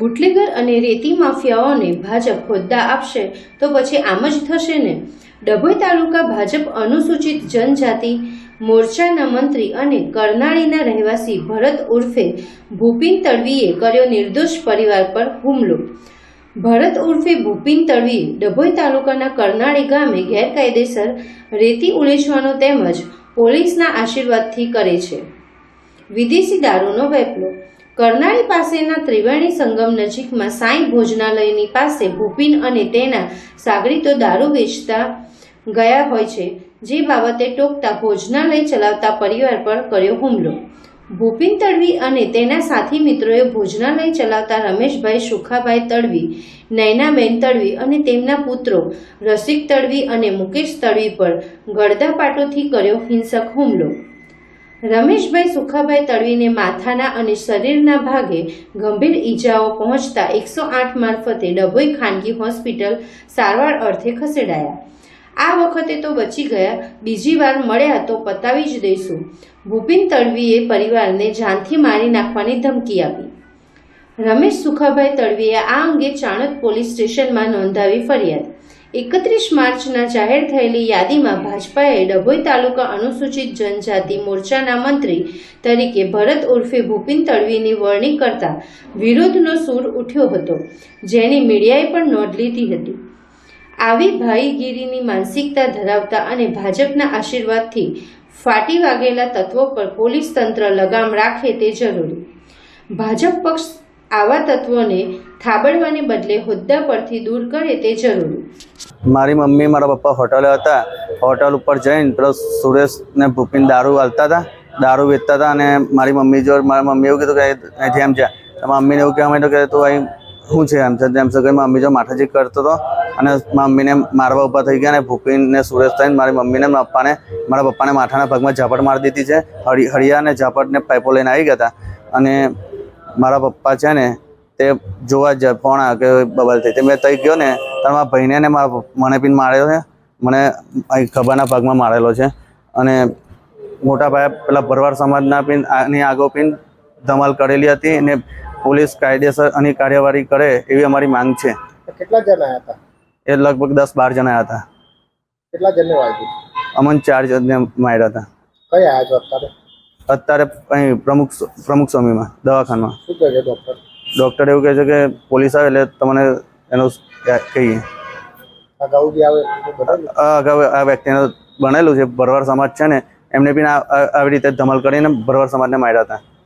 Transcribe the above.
Bootlegger અને રેતી માફિયાઓને ભાજપ હોદ્દા આપશે તો પછી આમ જ થશે ને। ડભોઈ તાલુકા ભાજપ અનુસૂચિત જનજાતિ મોરચાના મંત્રી અને કરનાળીના રહેવાસી ભરત ઉર્ફે ભૂપિન તડવીએ કર્યો નિર્દોષ પરિવાર પર હુમલો। ભરત ઉર્ફે ભૂપિન તડવીએ ડભોઈ તાલુકાના કરનાળી ગામે ગેરકાયદેસર રેતી ઉલેચવાનો તેમજ પોલીસના આશીર્વાદથી કરે છે વિદેશી દારૂનો વેપલો। કરનાળી પાસેના ત્રિવેણી સંગમ નજીકમાં સાંઈ ભોજનાલયની પાસે ભૂપિન અને તેના સાગરીતો દારૂ વેચતા ગયા હોય છે, જે બાબતે ટોકતા ભોજનાલય ચલાવતા પરિવાર પર કર્યો હુમલો। ભૂપિન તડવી અને તેના સાથી મિત્રોએ ભોજનાલય ચલાવતા રમેશભાઈ સુખાભાઈ તડવી, નૈનાબેન તડવી અને તેમના પુત્રો રસિક તડવી અને મુકેશ તડવી પર ગળદાપાટોથી કર્યો હિંસક હુમલો। રમેશભાઈ સુખાભાઈ તડવીને માથાના અને શરીરના ભાગે ગંભીર ઈજાઓ પહોંચતા 108 મારફતે ડભોઈ ખાનગી હોસ્પિટલ સારવાર અર્થે ખસેડાયા। આ વખતે તો બચી ગયા, બીજી વાર મળ્યા તો પતાવી જ દઈશું। ભૂપિન તડવીએ પરિવારને જાનથી મારી નાખવાની ધમકી આપી। રમેશ સુખાભાઈ તડવીએ આ અંગે ચાણોદ પોલીસ સ્ટેશનમાં નોંધાવી ફરિયાદ। 31 માર્ચના જાહેર થયેલી યાદીમાં ભાજપાએ ડભોઈ તાલુકા અનુસૂચિત જનજાતિ મોરચાના મંત્રી તરીકે ભરત ઉર્ફે ભૂપિન તડવીની વરણી કરતા વિરોધનો સૂર ઉઠ્યો હતો, જેની મીડિયાએ પણ નોંધ લીધી હતી। આવી ભાઈગીરીની માનસિકતા ધરાવતા અને ભાજપના આશીર્વાદથી ફાટી વાગેલા તત્વો પર પોલીસ તંત્ર લગામ રાખે તે જરૂરી। ભાજપ પક્ષ આવા તત્વોને થાબડવાને બદલે હોદ્દા પરથી દૂર કરે તે જરૂરી। મારી મમ્મી મારા પપ્પા હોટલે હતા। હોટલ ઉપર જઈને પેલો સુરેશ ને ભૂપિન દારૂ હાલતા હતા, દારૂ વેચતા હતા અને મારી મમ્મી જો મારી મમ્મી એવું કીધું કે અહીંથી એમ છે, મમ્મીને એવું કહેવા માંડ્યું કે તું અહીં શું છે એમ છે તેમ છે કે મમ્મી જો માથાજી કરતો હતો અને મમ્મીને મારવા ઊભા થઈ ગયા અને ભૂપિન ને સુરેશ થઈને મારી મમ્મીને મારા પપ્પાને માથાના ભાગમાં ઝાપટ મારી દીધી છે। હળિયા અને ઝાપટને પાઇપો લઈને આવી ગયા હતા અને મારા પપ્પા છે ને તે જોવા જ ફોન આવ્યો કે બબલ થઈ તે મેં તઈ ગયો ને ત્યારે મારા ભાઈને ને મને પીને મારેલો છે, મને ખભાના ભાગમાં મારેલો છે અને મોટા ભાઈ પેલા ભરવાડ સમાજના પીન આની આગો પીન ધમાલ કરેલી હતી અને પોલીસ કાયદેસર આની કાર્યવાહી કરે એવી અમારી માંગ છે। કેટલા જણ આવ્યા હતા? એ લગભગ 10-12 જણા આવ્યા હતા। કેટલા જણને વાગ્યું? અમને 4 જણને માર્યા હતા। કઈ આવ્યા છો અત્યારે? અત્યારે અહીં પ્રમુખ સ્વામીમાં દવાખાનામાં। શું કહે છે ડૉક્ટર? ડૉક્ટર એવું કહે છે કે પોલીસ આવે એટલે તમને એનું કહીએ। અગાઉ બી આવે? અગાઉ આ વ્યક્તિને બનેલું છે, ભરવાડ સમાજ છે ને એમને બી આવી રીતે ધમાલ કરીને ભરવાડ સમાજને માર્યા હતા।